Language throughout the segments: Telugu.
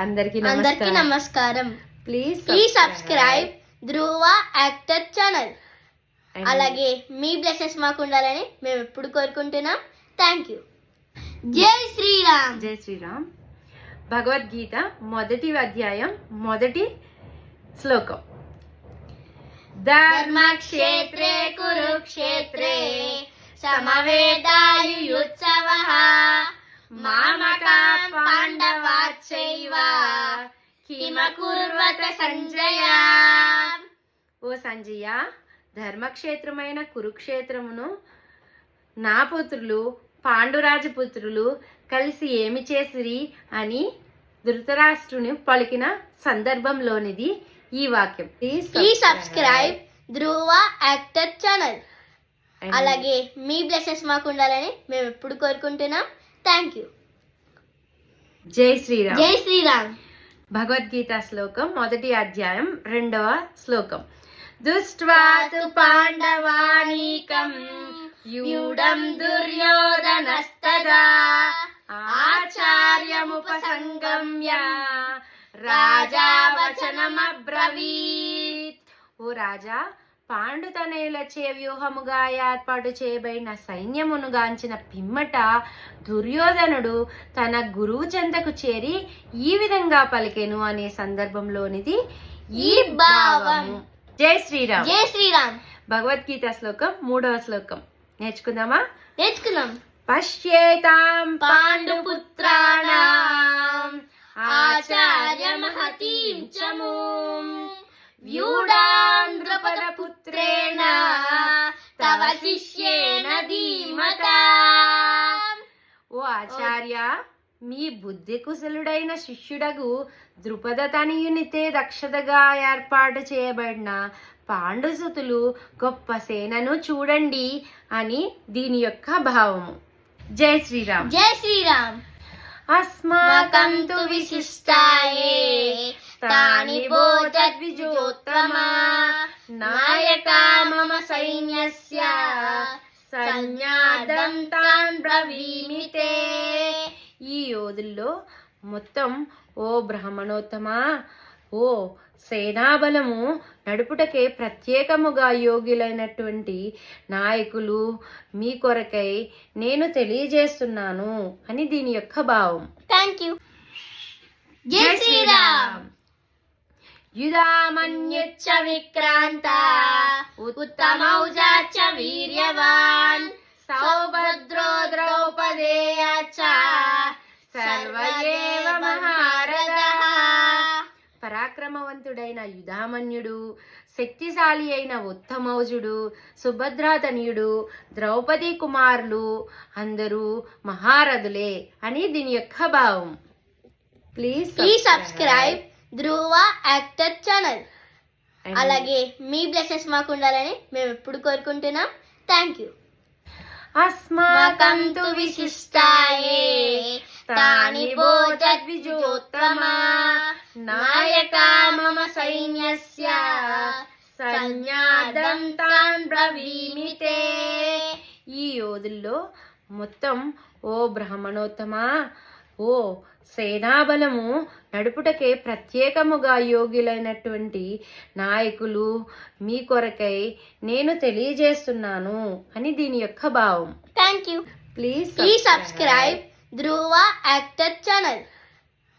అందరికీ నమస్కారం. Please subscribe Dhruva actor channel. అలాగే మీ బ్లెస్సెస్ మాకు ఉండాలని మేము ఎప్పుడు కోరుకుంటున్నాం. Thank you. జై శ్రీరామ్. జై శ్రీరామ్. భగవద్గీత మొదటి అధ్యాయం మొదటి శ్లోకం. ధర్మక్షేత్రే కురుక్షేత్రే సమవేదాయుత్సవః మామకా పాండవాశ్చైవ కిమకుర్వత సంజయ. ఓ సంజయ, ధర్మక్షేత్రమైన కురుక్షేత్రమును నా పుత్రులు పాండురాజపుత్రులు కలిసి ఏమి చేసిరి అని ధృతరాష్ట్రుని పలికిన సందర్భంలోనిది ఈ వాక్యం. Please subscribe Dhruva actor channel. అలాగే మీ బ్లెస్సెస్ మాకు ఉండాలని మేము ఎప్పుడు కోరుకుంటున్నాం. Thank you. జై శ్రీరామ్. జై శ్రీరామ్. భగవద్గీత శ్లోకం మొదటి అధ్యాయం 2వ శ్లోకం. దుష్ట్వాతు పాండవానీకం యూఢం దుర్యోధనస్తదా ఆచార్యముపసంగమ్య రాజా వచనమబ్రవీత్. ఓ రాజా, పాండుతనయులచే వ్యూహముగా ఏర్పాటు చేయబడిన సైన్యమును గాంచిన పిమ్మట దుర్యోధనుడు తన గురువు చెంతకు చేరి ఈ విధంగా పలికెను అనే సందర్భంలోనిది ఈ భావము. జై శ్రీరామ్. జై శ్రీరామ్. భగవద్గీత శ్లోకం 3వ శ్లోకం నేర్చుకుందామా? నేర్చుకుందాం. పశ్యేతాం పాండుపుత్రాణాం ఆచార్య మహతీం చమూం వ్యూఢాం ద్రుపదపుత్రేణ తవ శిష్యేన ధీమతా. ఓ ఆచార్య, మీ బుద్ధి కుశలుడైన శిష్యుడగు ద్రుపద తనయునితే దక్షతగా ఏర్పాటు చేయబడిన పాండుసుతులు గొప్ప సేనను చూడండి అని దీని యొక్క భావము. జై శ్రీరామ్. జై శ్రీరామ్. అస్మాకం తు విశిష్టాయే తాని బోధద్విజోత్తమా నాయకా మమ సైన్యస్య సైన్యాదం తాన్ బ్రవీమితే. ఈ యోధుల్లో మొత్తం ఓ బ్రాహ్మణోత్తమా, ఓ సేనాబలము నడుపుటకే ప్రత్యేకముగా యోగ్యులైనటువంటి నాయకులు మీ కొరకై నేను తెలియజేస్తున్నాను అని దీని యొక్క భావం. Thank you. జై శ్రీరామ్. యుధామన్యుచ్చ విక్రాంత ఉత్తమౌజాచ్చ వీర్యవాన్ సౌభద్రో ద్రౌపదేయాచ్చ సర్వయేవ మహారథః. పరాక్రమవంతుడైన యుధామన్యుడు, శక్తిశాలి అయిన ఉత్తమౌజుడు, సుభద్రాతనయుడు, ద్రౌపది కుమారులు అందరూ మహారథులే అని దీని యొక్క భావం. Please subscribe Dhruva actor channel. అలాగే మీ బ్లెస్సెస్ మాకు ఉండాలని మేము ఎప్పుడు కోరుకుంటున్నాం. Thank you. అస్మాకం తు విశిష్టాయే తాని బోధద్విజోత్తమా నాయకా మమ సైన్యస్య సైన్యాదం తాన్ బ్రవీమితే. ఈ యోధుల్లో మొత్తం ఓ బ్రాహ్మణోత్తమా, ఓ సేనాబలము నడుపుటకే ప్రత్యేకముగా యోగ్యులైనటువంటి నాయకులు మీ కొరకై నేను తెలియజేస్తున్నాను అని దీని యొక్క భావం. Thank you. Please subscribe Dhruva actor channel.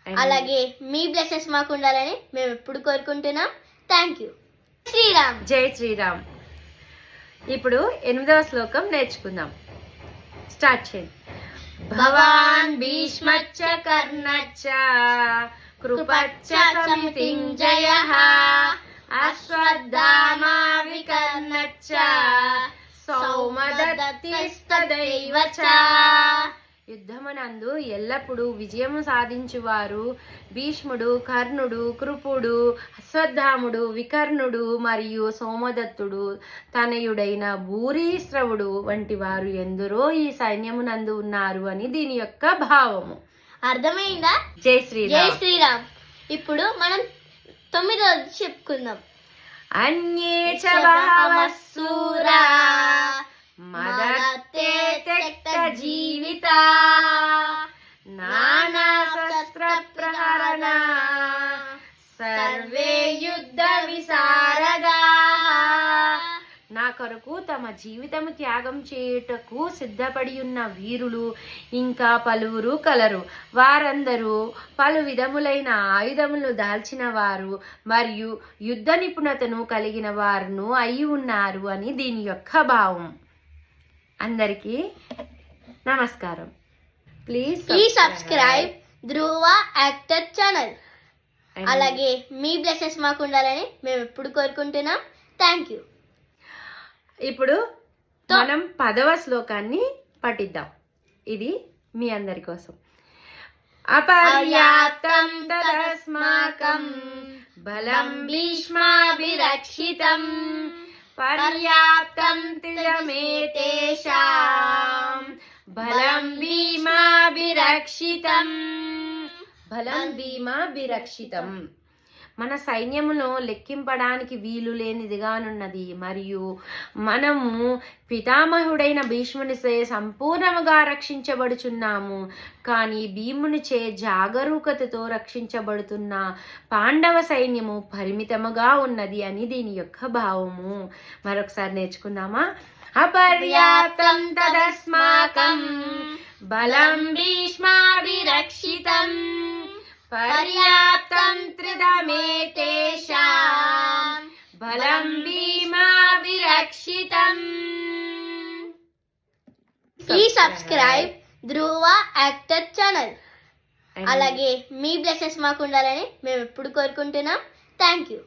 అలాగే మీ బ్లెస్సెస్ మాకు ఉండాలని మేము ఎప్పుడు కోరుకుంటున్నాం. Thank you. శ్రీరామ్. జై శ్రీరామ్. ఇప్పుడు 8వ శ్లోకం నేర్చుకుందాం. స్టార్ట్ చేయండి. భవాన్ భీష్మచ్చ కర్ణచ్చ కృపచ్చ సమితింజయః అశ్వత్థామా వికర్ణచ్చ సౌమదత్తిస్తదైవ చ. యుద్ధమునందు ఎల్లప్పుడూ విజయము సాధించువారు భీష్ముడు, కర్ణుడు, కృపుడు, అశ్వత్థాముడు, వికర్ణుడు మరియు సోమదత్తుడు తనయుడైన భూరీశ్రవుడు వంటి వారు ఎందరో ఈ సైన్యమునందు ఉన్నారు అని దీని యొక్క భావము. అర్థమైందా? జై శ్రీరామ్. జై శ్రీరామ్. ఇప్పుడు మనం 9వ చెప్పుకుందాం. అన్యే చ బహవః శూరా మదత్తే త్యక్త జీవితా నానా శస్త్ర హరణ సర్వే యుద్ధ విశారదా. నా కొరకు తమ జీవితము త్యాగం చేయుటకు సిద్ధపడి ఉన్న వీరులు ఇంకా పలువురు కలరు. వారందరూ పలు విధములైన ఆయుధములు దాల్చిన వారు మరియు యుద్ధ నిపుణతను కలిగిన వారును అయి ఉన్నారు అని దీని యొక్క భావం. అందరికీ నమస్కారం. Please subscribe Dhruva actor channel. అలాగే మీ బ్లెస్సెస్ మాకు ఉండాలని మేము ఎప్పుడు కోరుకుంటున్నాం. Thank you. ఇప్పుడు మనం 10వ శ్లోకాన్ని పఠిద్దాం. ఇది మీ అందరి కోసం. అపర్యాప్తం తదస్మాకం బలం భీష్మాభిరక్షితం పర్యాప్తం త్రిదమేతేషాం బలం భీమాభిరక్షితం. బలం భీమాభిరక్షితం మన సైన్యమును లెక్కింపడానికి వీలు లేనిదిగానున్నది మరియు మనము పితామహుడైన భీష్మునిచే సంపూర్ణముగా రక్షించబడుచున్నాము. కానీ భీమునిచే జాగరూకతతో రక్షించబడుతున్న పాండవ సైన్యము పరిమితముగా ఉన్నది అని దీని యొక్క భావము. మరొకసారి నేర్చుకుందామా? అపర్యాప్తం తదస్మాకం బలం భీష్మాభిరక్షితం పర్యాప్తం త్రిదమేతేషాం బలం భీమాభిరక్షితం. Please subscribe Dhruva actor channel. అలాగే మీ బ్లెస్సెస్ మాకు ఉండాలని మేము ఎప్పుడు కోరుకుంటున్నాం. Thank you.